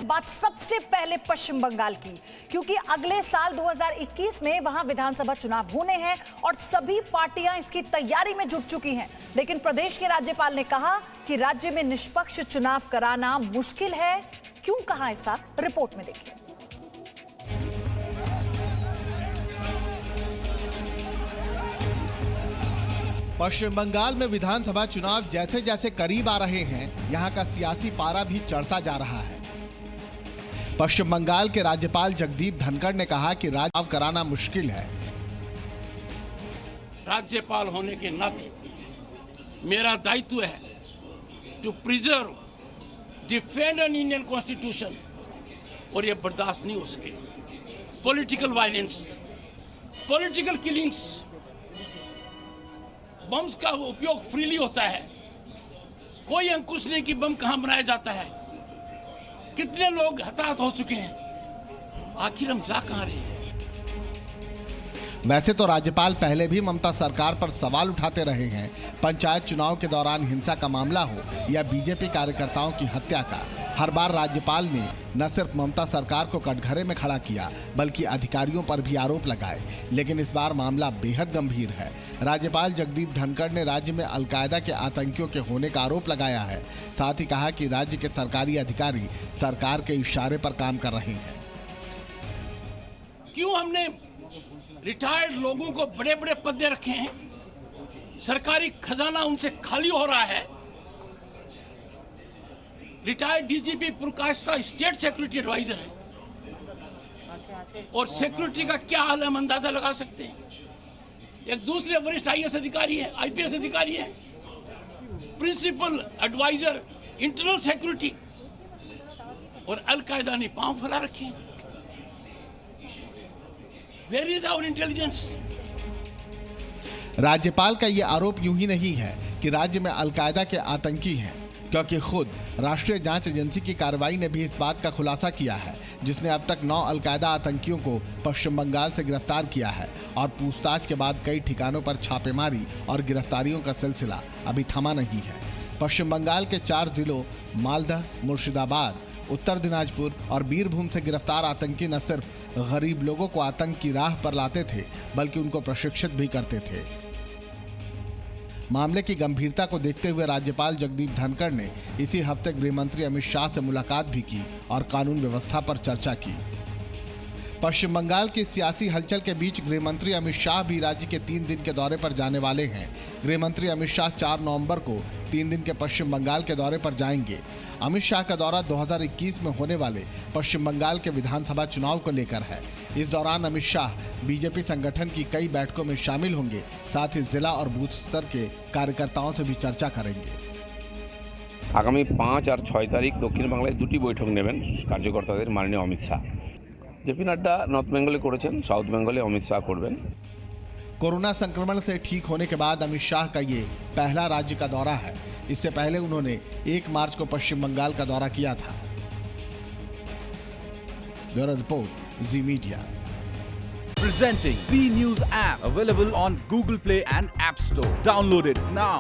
बात सबसे पहले पश्चिम बंगाल की, क्योंकि अगले साल 2021 में वहां विधानसभा चुनाव होने हैं और सभी पार्टियां इसकी तैयारी में जुट चुकी हैं। लेकिन प्रदेश के राज्यपाल ने कहा कि राज्य में निष्पक्ष चुनाव कराना मुश्किल है। क्यों कहा ऐसा, रिपोर्ट में देखिए। पश्चिम बंगाल में विधानसभा चुनाव जैसे जैसे करीब आ रहे हैं, यहां का सियासी पारा भी चढ़ता जा रहा है। पश्चिम बंगाल के राज्यपाल जगदीप धनखड़ ने कहा कि चुनाव कराना मुश्किल है। राज्यपाल होने के नाते मेरा दायित्व है to preserve, defend and Indian constitution, और ये बर्दाश्त नहीं हो सके। Political violence, political killings, bombs का उपयोग फ्रीली होता है। कोई अंकुश नहीं कि बम कहां बनाया जाता है। कितने लोग हताहत हो चुके हैं, आखिर हम जा कहां रहे हैं। वैसे तो राज्यपाल पहले भी ममता सरकार पर सवाल उठाते रहे हैं। पंचायत चुनाव के दौरान हिंसा का मामला हो या बीजेपी कार्यकर्ताओं की हत्या का, हर बार राज्यपाल ने न सिर्फ ममता सरकार को कटघरे में खड़ा किया, बल्कि अधिकारियों पर भी आरोप लगाए। लेकिन इस बार मामला बेहद गंभीर है। राज्यपाल जगदीप धनखड़ ने राज्य में अलकायदा के आतंकियों के होने का आरोप लगाया है। साथ ही कहा कि राज्य के सरकारी अधिकारी सरकार के इशारे पर काम कर रहे हैं। क्यों हमने रिटायर्ड लोगों को बड़े बड़े पद दे रखे हैं? सरकारी खजाना उनसे खाली हो रहा है। Retired DGP Prakash Rao state security adviser है, और सिक्योरिटी का क्या हाल है हम अंदाजा लगा सकते हैं। एक दूसरे वरिष्ठ आईएएस अधिकारी है, आईपीएस अधिकारी है, प्रिंसिपल एडवाइजर इंटरनल सिक्योरिटी, और अलकायदा ने पांव फैला रखे हैं। Where is our intelligence? राज्यपाल का ये आरोप यूं ही नहीं है कि राज्य में अलकायदा के आतंकी हैं, क्योंकि खुद राष्ट्रीय जांच एजेंसी की कार्रवाई ने भी इस बात का खुलासा किया है, जिसने अब तक 9 अलकायदा आतंकियों को पश्चिम बंगाल से गिरफ्तार किया है। और पूछताछ के बाद कई ठिकानों पर छापेमारी और गिरफ्तारियों का सिलसिला अभी थमा नहीं है। पश्चिम बंगाल के 4 जिलों मालदा, मुर्शिदाबाद, उत्तर दिनाजपुर और बीरभूम से गिरफ्तार आतंकी न सिर्फ गरीब लोगों को आतंक की राह पर लाते थे, बल्कि उनको प्रशिक्षित भी करते थे। मामले की गंभीरता को देखते हुए राज्यपाल जगदीप धनखड़ ने इसी हफ्ते गृह मंत्री अमित शाह से मुलाकात भी की और कानून व्यवस्था पर चर्चा की। पश्चिम बंगाल की सियासी हलचल के बीच गृह मंत्री अमित शाह भी राज्य के 3 दिन के दौरे पर जाने वाले हैं। गृह मंत्री अमित शाह 4 नवंबर को 3 दिन के पश्चिम बंगाल के दौरे पर जाएंगे। अमित शाह का दौरा 2021 में होने वाले पश्चिम बंगाल के विधानसभा चुनाव को लेकर है। इस दौरान अमित शाह बीजेपी संगठन की कई बैठकों में शामिल होंगे। साथ ही जिला और बूथ स्तर के कार्यकर्ताओं से भी चर्चा करेंगे। आगामी 5 और 6 तारीख दक्षिण बांग्लाয় 2টি বৈঠক নেবেন কার্যকর্তাদের মাননীয় অমিত শাহ। जेपी नड्डा नॉर्थ बेंगले করেছেন, साउथ बेंगले अमित शाह করবেন। कोरोना संक्रमण से ठीक होने के बाद अमित शाह का ये पहला राज्य का दौरा है। इससे पहले उन्होंने 1 मार्च को पश्चिम बंगाल का दौरा किया था। Bureau report, ji media. Presenting B News app, available on Google Play and App Store. Download it now.